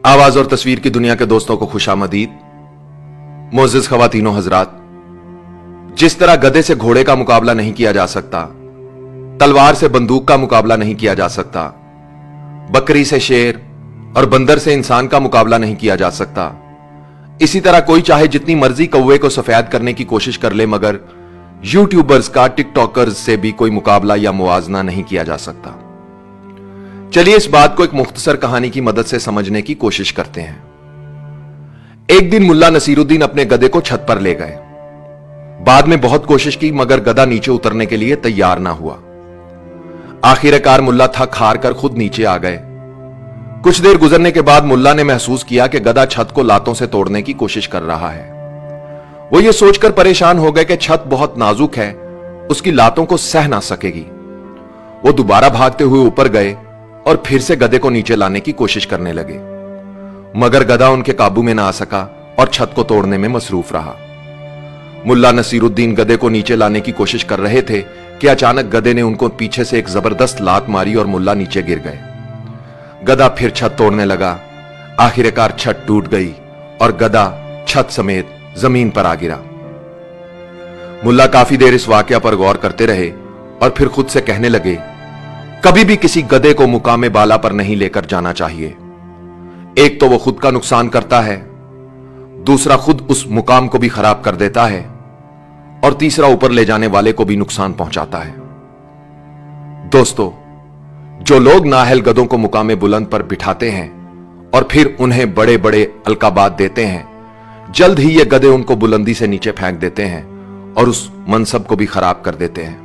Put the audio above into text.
आवाज और तस्वीर की दुनिया के दोस्तों को खुशामदीद। मोअज़्ज़िज़ ख़वातीनो हज़रात, जिस तरह गधे से घोड़े का मुकाबला नहीं किया जा सकता, तलवार से बंदूक का मुकाबला नहीं किया जा सकता, बकरी से शेर और बंदर से इंसान का मुकाबला नहीं किया जा सकता, इसी तरह कोई चाहे जितनी मर्जी कौवे को सफेद करने की कोशिश कर ले, मगर यूट्यूबर्स का टिकटॉकर्स से भी कोई मुकाबला या मुआवजा नहीं किया जा सकता। चलिए इस बात को एक मुख्तसर कहानी की मदद से समझने की कोशिश करते हैं। एक दिन मुल्ला नसीरुद्दीन अपने गधे को छत पर ले गए। बाद में बहुत कोशिश की मगर गधा नीचे उतरने के लिए तैयार ना हुआ। आखिरकार मुल्ला थक हार कर खुद नीचे आ गए। कुछ देर गुजरने के बाद मुल्ला ने महसूस किया कि गधा छत को लातों से तोड़ने की कोशिश कर रहा है। वो ये सोचकर परेशान हो गए कि छत बहुत नाजुक है, उसकी लातों को सह ना सकेगी। वो दोबारा भागते हुए ऊपर गए और फिर से गधे को नीचे लाने की कोशिश करने लगे, मगर गधा उनके काबू में ना आ सका और छत को तोड़ने में मसरूफ रहा। मुल्ला नसीरुद्दीन गधे को नीचे लाने की कोशिश कर रहे थे कि अचानक गधे ने उनको पीछे से एक जबरदस्त लात मारी और मुल्ला नीचे गिर गए। गधा फिर छत तोड़ने लगा। आखिरकार छत टूट गई और गधा छत समेत जमीन पर आ गिरा। मुल्ला काफी देर इस वाकया पर गौर करते रहे और फिर खुद से कहने लगे, कभी भी किसी गधे को मुकामे बाला पर नहीं लेकर जाना चाहिए। एक तो वो खुद का नुकसान करता है, दूसरा खुद उस मुकाम को भी खराब कर देता है, और तीसरा ऊपर ले जाने वाले को भी नुकसान पहुंचाता है। दोस्तों, जो लोग नाअहल गधों को मुकामे बुलंद पर बिठाते हैं और फिर उन्हें बड़े बड़े अलकाबात देते हैं, जल्द ही ये गधे उनको बुलंदी से नीचे फेंक देते हैं और उस मनसब को भी खराब कर देते हैं।